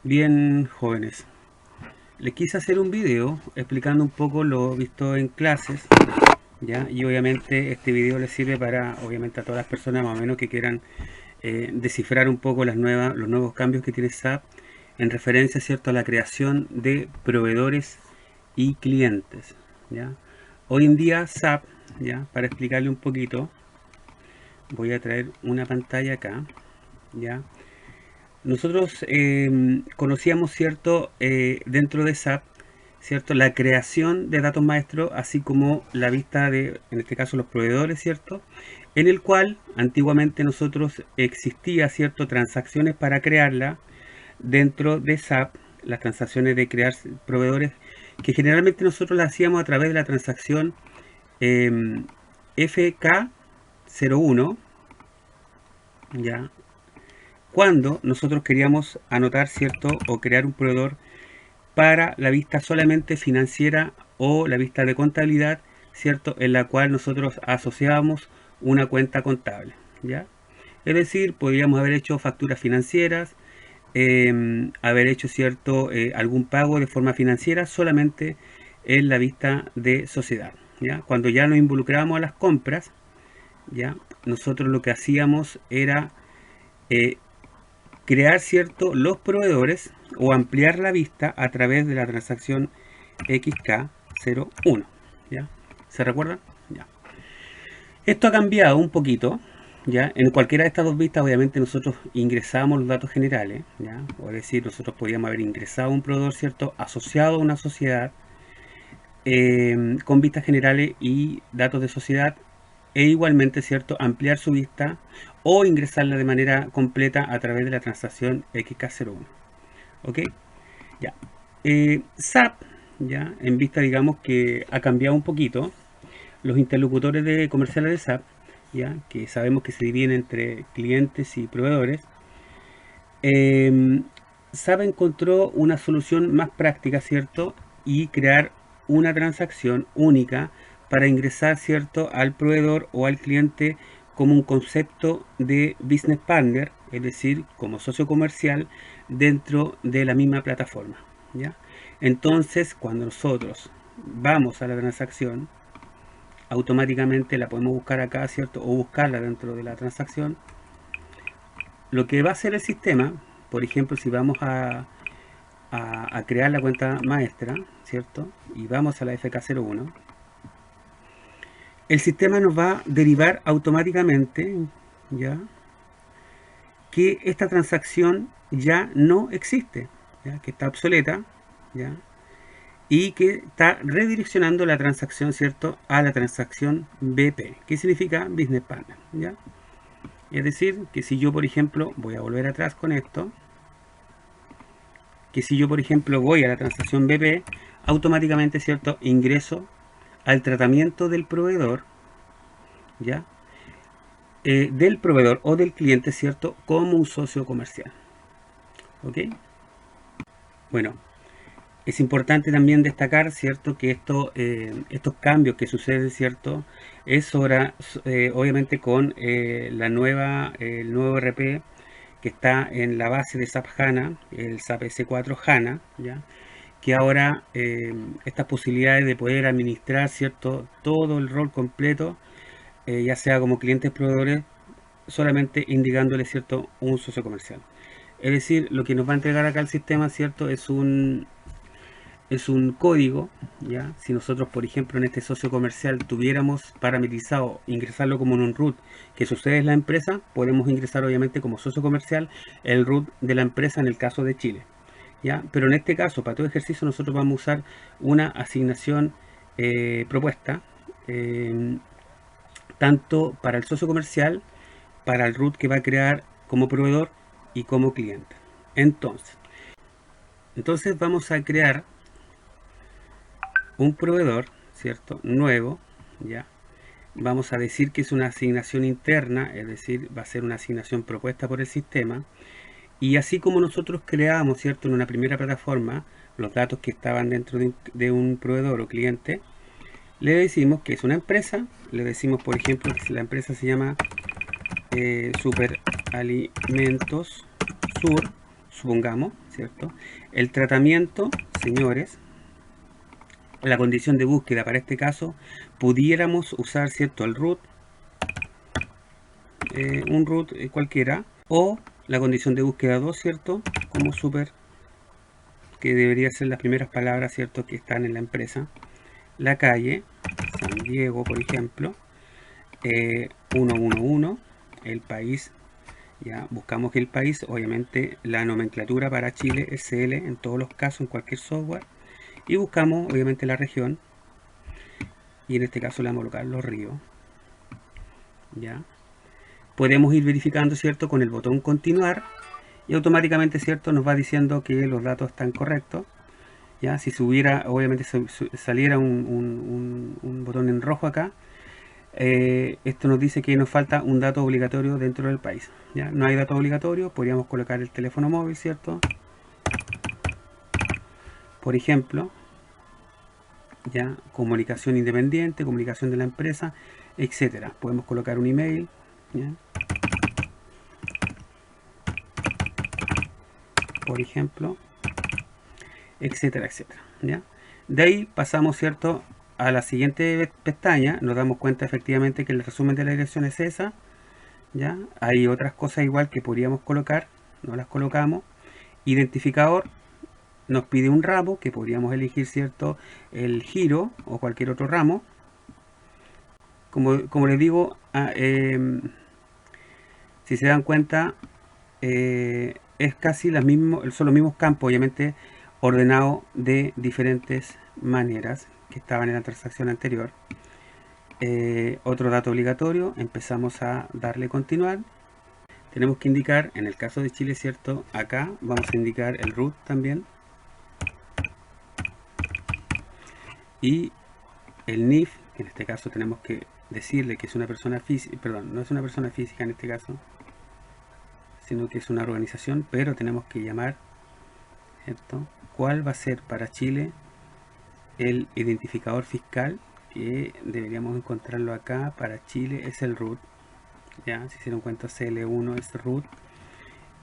Bien, jóvenes, les quise hacer un video explicando un poco lo visto en clases, ¿ya? Y obviamente este video les sirve para, obviamente, a todas las personas más o menos que quieran descifrar un poco los nuevos cambios que tiene SAP en referencia, ¿cierto?, a la creación de proveedores y clientes, ¿ya? Hoy en día SAP, ¿ya?, para explicarle un poquito, voy a traer una pantalla acá, ¿ya? Nosotros conocíamos, ¿cierto?, dentro de SAP, ¿cierto?, la creación de datos maestros, así como la vista de, en este caso, los proveedores, ¿cierto?, en el cual antiguamente nosotros existía, ¿cierto?, transacciones para crearla dentro de SAP, las transacciones de crear proveedores, que generalmente nosotros las hacíamos a través de la transacción FK01, ¿ya?, cuando nosotros queríamos anotar, ¿cierto?, o crear un proveedor para la vista solamente financiera o la vista de contabilidad, ¿cierto?, en la cual nosotros asociábamos una cuenta contable, ¿ya? Es decir, podríamos haber hecho facturas financieras, haber hecho, ¿cierto?, algún pago de forma financiera solamente en la vista de sociedad, ¿ya? Cuando ya nos involucrábamos a las compras, ¿ya?, nosotros lo que hacíamos era eh, crear, cierto, los proveedores o ampliar la vista a través de la transacción XK01, ¿ya? ¿Se recuerdan? Ya. Esto ha cambiado un poquito, ¿ya? En cualquiera de estas dos vistas, obviamente, nosotros ingresamos los datos generales, ¿ya? O es decir, nosotros podríamos haber ingresado un proveedor, ¿cierto?, asociado a una sociedad con vistas generales y datos de sociedad, e igualmente, ¿cierto?, ampliar su vista o ingresarla de manera completa a través de la transacción XK01. ¿Ok? Ya. SAP, ya, en vista, digamos, que ha cambiado un poquito, los interlocutores de comerciales de SAP, ya, que sabemos que se dividen entre clientes y proveedores, SAP encontró una solución más práctica, ¿cierto?, y crear una transacción única para ingresar, ¿cierto?, al proveedor o al cliente como un concepto de business partner, es decir, como socio comercial dentro de la misma plataforma, ¿ya? Entonces, cuando nosotros vamos a la transacción, automáticamente la podemos buscar acá, ¿cierto?, o buscarla dentro de la transacción. Lo que va a hacer el sistema, por ejemplo, si vamos a crear la cuenta maestra, ¿cierto?, y vamos a la FK01, el sistema nos va a derivar automáticamente, ¿ya?, que esta transacción ya no existe, ¿ya?, que está obsoleta, ¿ya?, y que está redireccionando la transacción, ¿cierto?, a la transacción BP, que significa Business Partner, ¿ya? Es decir, que si yo, por ejemplo, voy a volver atrás con esto, que si yo, por ejemplo, voy a la transacción BP, automáticamente, ¿cierto?, ingreso al tratamiento del proveedor, ¿ya?, del proveedor o del cliente, ¿cierto?, como un socio comercial. ¿Ok? Bueno, es importante también destacar, ¿cierto?, que estos cambios que suceden, ¿cierto?, es obviamente con el nuevo RP que está en la base de SAP HANA, el SAP S4 HANA, ¿ya?, que ahora estas posibilidades de poder administrar, ¿cierto?, todo el rol completo, ya sea como clientes proveedores, solamente indicándole, ¿cierto?, un socio comercial. Es decir, lo que nos va a entregar acá el sistema, ¿cierto?, es un código, ¿ya? Si nosotros, por ejemplo, en este socio comercial tuviéramos parametrizado ingresarlo como en un root que sucede en la empresa, podemos ingresar obviamente como socio comercial el root de la empresa en el caso de Chile, ¿ya? Pero en este caso, para todo ejercicio, nosotros vamos a usar una asignación propuesta, tanto para el socio comercial, para el root que va a crear como proveedor y como cliente. Entonces vamos a crear un proveedor, ¿cierto?, nuevo, ¿ya? Vamos a decir que es una asignación interna, es decir, va a ser una asignación propuesta por el sistema. Y así como nosotros creamos, ¿cierto?, en una primera plataforma los datos que estaban dentro de un proveedor o cliente, le decimos que es una empresa, le decimos, por ejemplo, que la empresa se llama Superalimentos Sur, supongamos, ¿cierto? El tratamiento, señores, la condición de búsqueda para este caso, pudiéramos usar, ¿cierto? El root, un root cualquiera, o la condición de búsqueda 2, ¿cierto? Como super, que debería ser las primeras palabras, ¿cierto? Que están en la empresa. La calle, San Diego, por ejemplo, 111, el país, ya buscamos el país, obviamente la nomenclatura para Chile es CL en todos los casos, en cualquier software, y buscamos obviamente la región, y en este caso le vamos a colocar Los Ríos, ya. Podemos ir verificando, ¿cierto? Con el botón continuar, y automáticamente, ¿cierto? Nos va diciendo que los datos están correctos. ¿Ya? Si subiera, obviamente saliera un botón en rojo acá, esto nos dice que nos falta un dato obligatorio dentro del país. ¿Ya? No hay dato obligatorio, podríamos colocar el teléfono móvil, ¿cierto? Por ejemplo, ya comunicación independiente, comunicación de la empresa, etcétera. Podemos colocar un email, ¿ya? Por ejemplo, etcétera, etcétera, ¿ya? De ahí pasamos, ¿cierto?, a la siguiente pestaña. Nos damos cuenta efectivamente que el resumen de la dirección es esa, ¿ya? Hay otras cosas igual que podríamos colocar, no las colocamos. Identificador, nos pide un ramo que podríamos elegir, ¿cierto?, el giro o cualquier otro ramo. Como les digo, si se dan cuenta, es casi son los mismos campos, obviamente ordenados de diferentes maneras que estaban en la transacción anterior. Otro dato obligatorio, empezamos a darle continuar. Tenemos que indicar, en el caso de Chile, ¿cierto? Acá vamos a indicar el root también. Y el NIF, que en este caso tenemos que decirle que es una persona física, perdón, no es una persona física en este caso, sino que es una organización, pero tenemos que llamar, ¿cierto? ¿Cuál va a ser para Chile el identificador fiscal? Que deberíamos encontrarlo acá. Para Chile es el root, ya, si se dan cuenta, CL1 es root,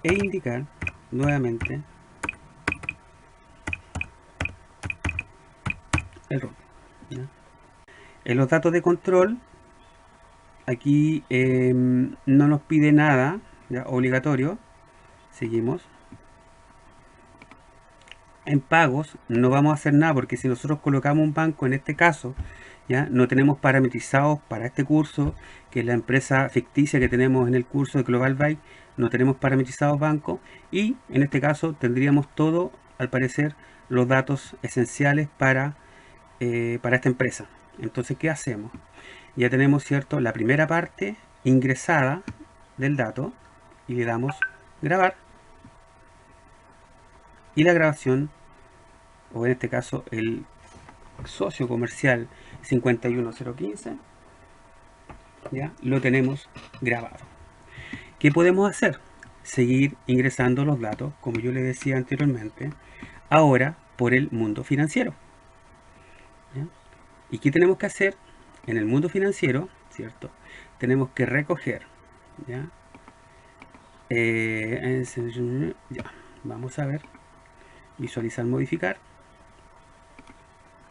e indicar nuevamente el root, ¿ya? En los datos de control, aquí no nos pide nada, ¿ya?, obligatorio. Seguimos. En pagos no vamos a hacer nada, porque si nosotros colocamos un banco en este caso, ya no tenemos parametrizados para este curso, que es la empresa ficticia que tenemos en el curso de Global Byte, no tenemos parametrizados bancos, y en este caso tendríamos todo, al parecer, los datos esenciales para esta empresa. Entonces, ¿qué hacemos? Ya tenemos, ¿cierto?, la primera parte ingresada del dato, y le damos grabar, y la grabación, o en este caso el socio comercial 51015, ya lo tenemos grabado. ¿Qué podemos hacer? Seguir ingresando los datos, como yo les decía anteriormente, ahora por el mundo financiero, ¿ya? ¿Y qué tenemos que hacer? En el mundo financiero, ¿cierto? Tenemos que recoger, ¿ya? Ya, vamos a ver, visualizar, modificar,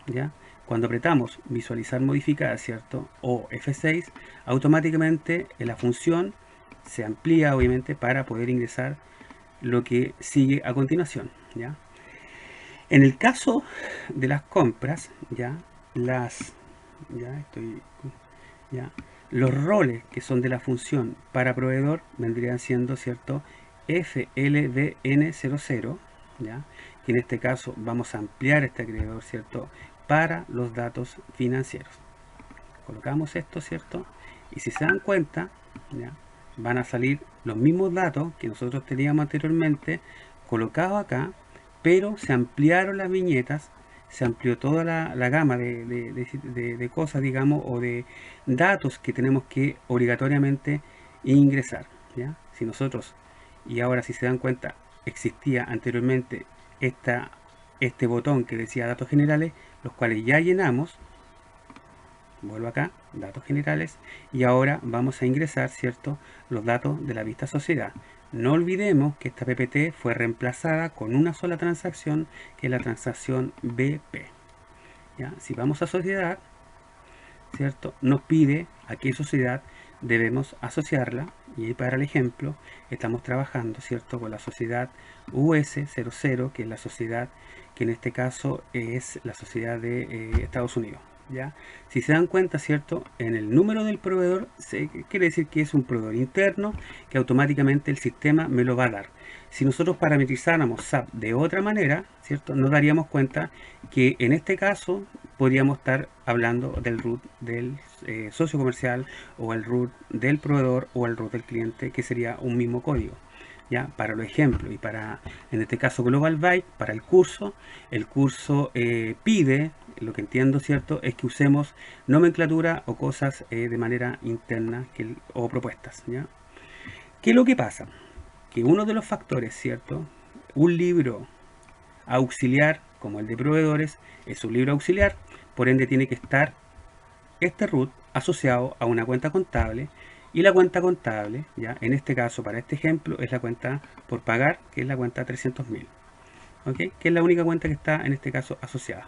¿ya? Cuando apretamos visualizar, modificar, ¿cierto?, o F6, automáticamente la función se amplía, obviamente, para poder ingresar lo que sigue a continuación, ¿ya? En el caso de las compras, ya los roles que son de la función para proveedor vendrían siendo, ¿cierto?, FLDN00, ¿ya?, que en este caso vamos a ampliar este acreedor, ¿cierto?, para los datos financieros. Colocamos esto, ¿cierto?, y si se dan cuenta, ¿ya?, van a salir los mismos datos que nosotros teníamos anteriormente colocados acá, pero se ampliaron las viñetas, se amplió toda la gama de cosas, digamos, o de datos que tenemos que obligatoriamente ingresar, ¿ya? Si nosotros, y ahora si se dan cuenta, existía anteriormente este botón que decía datos generales, los cuales ya llenamos. Vuelvo acá, datos generales, y ahora vamos a ingresar, ¿cierto?, los datos de la vista sociedad. No olvidemos que esta PPT fue reemplazada con una sola transacción, que es la transacción BP. ¿Ya? Si vamos a sociedad, ¿cierto? Nos pide a qué sociedad debemos asociarla, y para el ejemplo estamos trabajando, ¿cierto?, con la sociedad US00, que es la sociedad que en este caso es la sociedad de Estados Unidos. ¿Ya? Si se dan cuenta, ¿cierto?, en el número del proveedor quiere decir que es un proveedor interno que automáticamente el sistema me lo va a dar. Si nosotros parametrizáramos SAP de otra manera, ¿cierto?, nos daríamos cuenta que en este caso podríamos estar hablando del root del socio comercial, o el root del proveedor, o el root del cliente, que sería un mismo código. ¿Ya? Para los ejemplos, y para, en este caso, Global Byte, para el curso pide, lo que entiendo, ¿cierto?, es que usemos nomenclatura o cosas de manera interna o propuestas. ¿Ya? ¿Qué es lo que pasa? Que uno de los factores, ¿cierto?, un libro auxiliar como el de proveedores es un libro auxiliar, por ende tiene que estar este root asociado a una cuenta contable, y la cuenta contable, ya en este caso, para este ejemplo, es la cuenta por pagar, que es la cuenta 300.000, ¿okay? Que es la única cuenta que está en este caso asociada.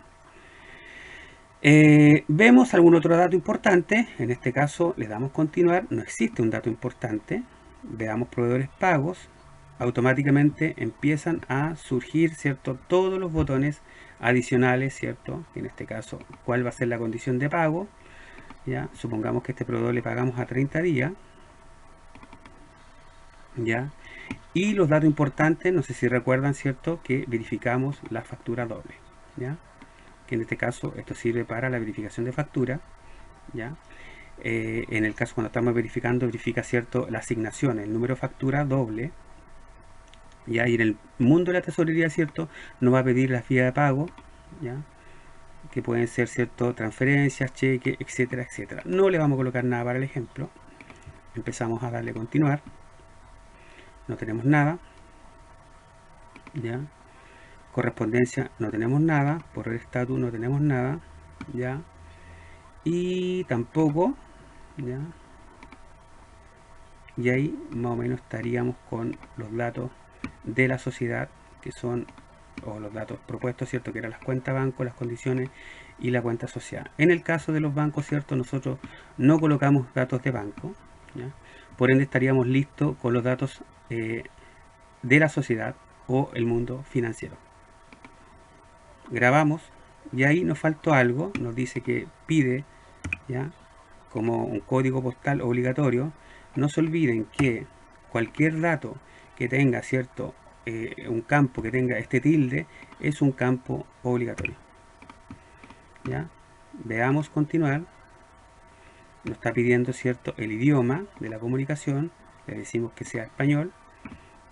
Vemos algún otro dato importante. En este caso le damos continuar, no existe un dato importante. Veamos proveedores pagos. Automáticamente empiezan a surgir, ¿cierto?, todos los botones adicionales, ¿cierto? En este caso, ¿cuál va a ser la condición de pago? ¿Ya? Supongamos que este proveedor le pagamos a 30 días. ¿Ya? Y los datos importantes, no sé si recuerdan, ¿cierto?, que verificamos la factura doble. ¿Ya? Que en este caso esto sirve para la verificación de factura. ¿Ya? En el caso cuando estamos verificando, verifica, ¿cierto?, la asignación, el número de factura doble. ¿Ya? Y en el mundo de la tesorería, ¿cierto?, nos va a pedir las vías de pago. ¿Ya? Que pueden ser, ¿cierto?, transferencias, cheques, etcétera, etcétera. No le vamos a colocar nada para el ejemplo. Empezamos a darle continuar. No tenemos nada. ¿Ya? Correspondencia no tenemos nada. Por el estatus no tenemos nada. ¿Ya? Y tampoco, ¿ya? Y ahí más o menos estaríamos con los datos de la sociedad, que son, o los datos propuestos, ¿cierto?, que eran las cuentas banco, las condiciones y la cuenta asociada. En el caso de los bancos, ¿cierto?, nosotros no colocamos datos de banco. ¿Ya? Por ende estaríamos listos con los datos de la sociedad o el mundo financiero. Grabamos, y ahí nos faltó algo. Nos dice que pide, ¿ya?, como un código postal obligatorio. No se olviden que cualquier dato que tenga, ¿cierto?, un campo que tenga este tilde es un campo obligatorio. ¿Ya? Veamos continuar. Nos está pidiendo, ¿cierto?, el idioma de la comunicación. Le decimos que sea español,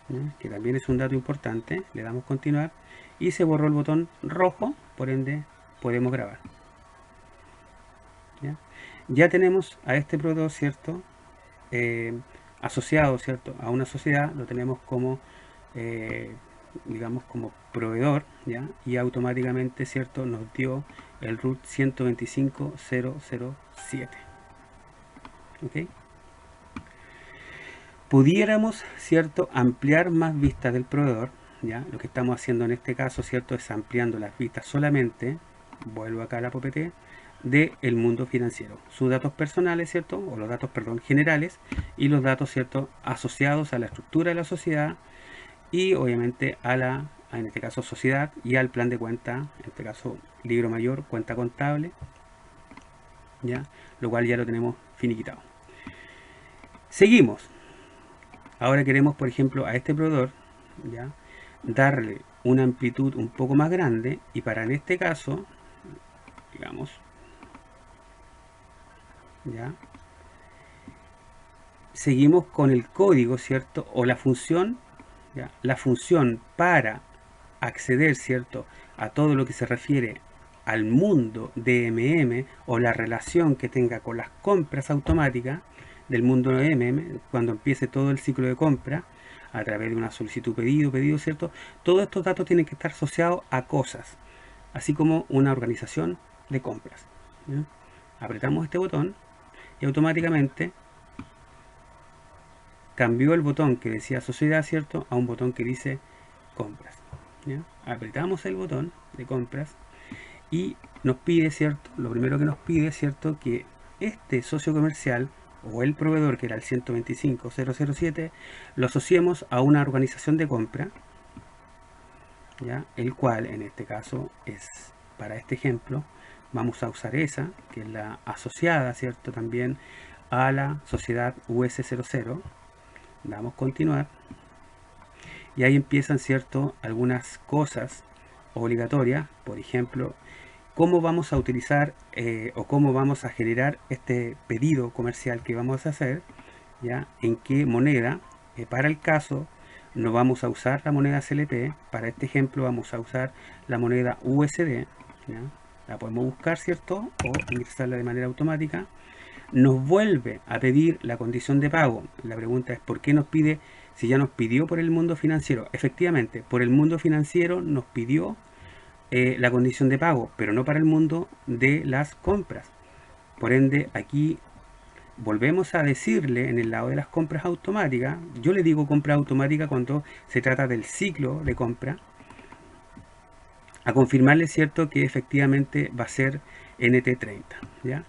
¿ya?, que también es un dato importante. Le damos continuar y se borró el botón rojo, por ende podemos grabar. ¿Ya? Ya tenemos a este proveedor, ¿cierto?, asociado, ¿cierto?, a una sociedad. Lo tenemos como digamos como proveedor, ¿ya? Y automáticamente, ¿cierto?, nos dio el root 125.007. ¿Ok? Pudiéramos, ¿cierto?, ampliar más vistas del proveedor. ¿Ya? Lo que estamos haciendo en este caso, ¿cierto?, es ampliando las vistas solamente, vuelvo acá a la PPT, del mundo financiero. Sus datos personales, ¿cierto?, o los datos, perdón, generales, y los datos, ¿cierto?, asociados a la estructura de la sociedad, y obviamente a la, en este caso, sociedad, y al plan de cuenta, en este caso libro mayor, cuenta contable. ¿Ya? Lo cual ya lo tenemos finiquitado. Seguimos. Ahora queremos, por ejemplo, a este proveedor, ¿ya?, darle una amplitud un poco más grande, y para, en este caso, digamos, ¿ya?, seguimos con el código, ¿cierto?, o la función. ¿Ya? La función para acceder, ¿cierto?, a todo lo que se refiere al mundo de MM, o la relación que tenga con las compras automáticas del mundo de MM, cuando empiece todo el ciclo de compra a través de una solicitud pedido, ¿cierto? Todos estos datos tienen que estar asociados a cosas, así como una organización de compras. ¿Ya? Apretamos este botón y automáticamente cambió el botón que decía sociedad, ¿cierto?, a un botón que dice compras, ¿ya? Apretamos el botón de compras y nos pide, ¿cierto?, lo primero que nos pide, ¿cierto?, que este socio comercial o el proveedor, que era el 125.007, lo asociemos a una organización de compra, ¿ya?, el cual en este caso es, para este ejemplo, vamos a usar esa, que es la asociada, ¿cierto?, también a la sociedad US00. Damos continuar y ahí empiezan, ¿cierto?, algunas cosas obligatorias. Por ejemplo, cómo vamos a utilizar o cómo vamos a generar este pedido comercial que vamos a hacer, ¿ya?, en qué moneda. Para el caso no vamos a usar la moneda CLP, para este ejemplo vamos a usar la moneda USD, ¿ya? La podemos buscar, ¿cierto?, o ingresarla de manera automática. Nos vuelve a pedir la condición de pago. La pregunta es ¿por qué nos pide si ya nos pidió por el mundo financiero? Efectivamente, por el mundo financiero nos pidió la condición de pago, pero no para el mundo de las compras. Por ende, aquí volvemos a decirle en el lado de las compras automáticas, yo le digo compra automática cuando se trata del ciclo de compra, a confirmarle, ¿cierto?, que efectivamente va a ser NT30, ¿ya?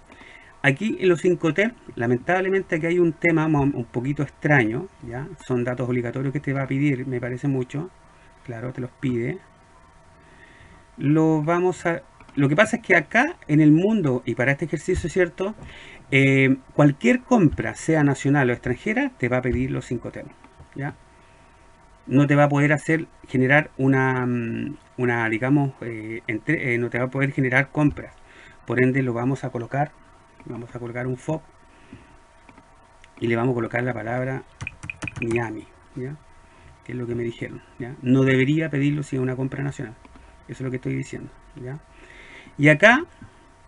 Aquí en los Incoterm, lamentablemente aquí hay un tema un poquito extraño, ¿ya? Son datos obligatorios que te va a pedir, me parece mucho, claro, te los pide. Lo que pasa es que acá en el mundo, y para este ejercicio, ¿cierto?, cualquier compra, sea nacional o extranjera, te va a pedir los Incoterm, ¿ya? No te va a poder generar digamos, no te va a poder generar compras. Por ende, lo vamos a colocar un FOB y le vamos a colocar la palabra Miami, ¿ya?, que es lo que me dijeron, ¿ya? No debería pedirlo si es una compra nacional. Eso es lo que estoy diciendo, ¿ya? Y acá,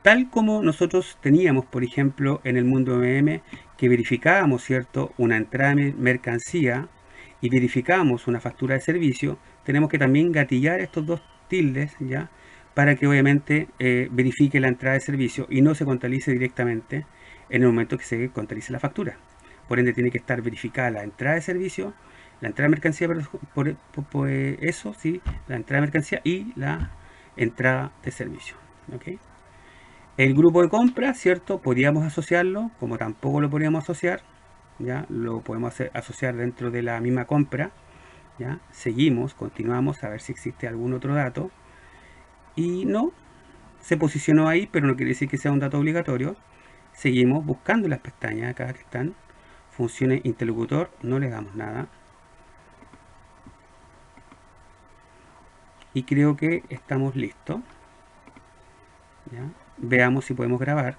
tal como nosotros teníamos, por ejemplo, en el mundo MM, que verificábamos, ¿cierto?, una entrada de mercancía y verificábamos una factura de servicio, tenemos que también gatillar estos dos tildes, ¿ya?, para que obviamente verifique la entrada de servicio y no se contabilice directamente en el momento que se contabilice la factura. Por ende, tiene que estar verificada la entrada de servicio, la entrada de mercancía, por eso, sí, la entrada de mercancía y la entrada de servicio, ¿ok? El grupo de compra, ¿cierto?, podríamos asociarlo, como tampoco lo podríamos asociar, ¿ya? Lo podemos asociar dentro de la misma compra, ¿ya? Seguimos, continuamos a ver si existe algún otro dato y no, se posicionó ahí, pero no quiere decir que sea un dato obligatorio. Seguimos buscando las pestañas acá que están, funciones interlocutor, no le damos nada y creo que estamos listos, ¿ya? Veamos si podemos grabar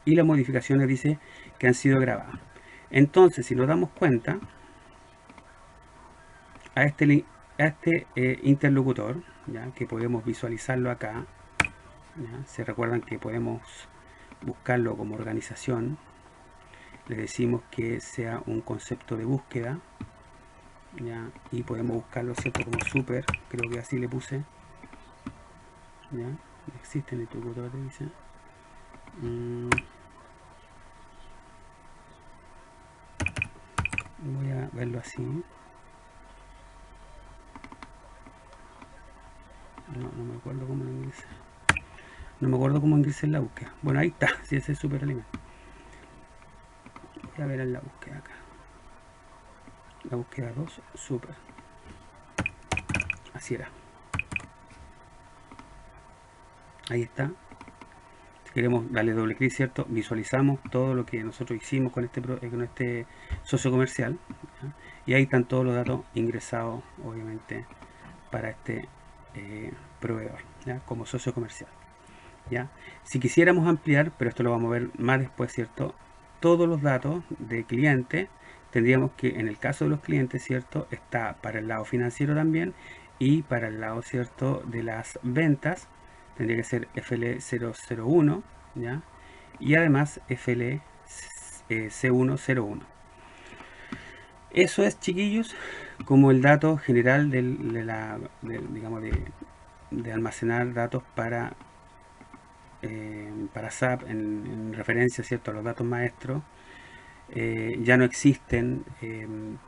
y las modificaciones dice que han sido grabadas. Entonces, si nos damos cuenta, a este interlocutor, ¿ya?, que podemos visualizarlo acá, ¿ya? Se recuerdan que podemos buscarlo como organización, le decimos que sea un concepto de búsqueda, ¿ya?, y podemos buscarlo, ¿cierto?, como super, creo que así le puse, ¿ya? Existe el interlocutor, dice. Voy a verlo así. No me acuerdo cómo lo ingresé. No me acuerdo cómo ingresé en la búsqueda. Bueno, ahí está, si ese es super alimento. Voy a ver en la búsqueda acá. La búsqueda 2, super. Así era. Ahí está. Si queremos darle doble clic, ¿cierto?, visualizamos todo lo que nosotros hicimos con este socio comercial, ¿ya? Y ahí están todos los datos ingresados, obviamente, para este proveedor, ¿ya?, como socio comercial, ¿ya? Si quisiéramos ampliar, pero esto lo vamos a ver más después, ¿cierto?, todos los datos de cliente, tendríamos que, en el caso de los clientes, ¿cierto?, está para el lado financiero también y para el lado, ¿cierto?, de las ventas, tendría que ser FL001, ¿ya?, y además FLC101. Eso es, chiquillos, como el dato general digamos, de almacenar datos para para SAP en referencia, ¿cierto?, a los datos maestros. Ya no existen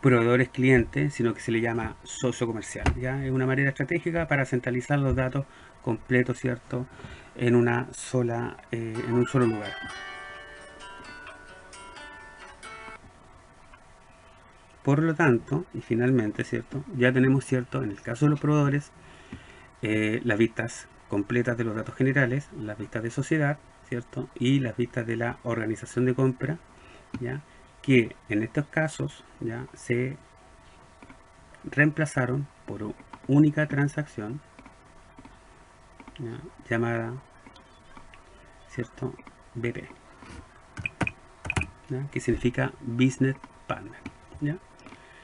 proveedores clientes, sino que se le llama socio comercial. ¿Ya? Es una manera estratégica para centralizar los datos completos, ¿cierto?, en una sola, en un solo lugar. Por lo tanto, y finalmente, ¿cierto?, ya tenemos, ¿cierto?, en el caso de los proveedores, las vistas completas de los datos generales, las vistas de sociedad, ¿cierto?, y las vistas de la organización de compra, ¿ya?, que en estos casos ya se reemplazaron por una única transacción, ¿ya?, llamada, ¿cierto?, BP, ¿ya?, que significa Business Partner, ¿ya?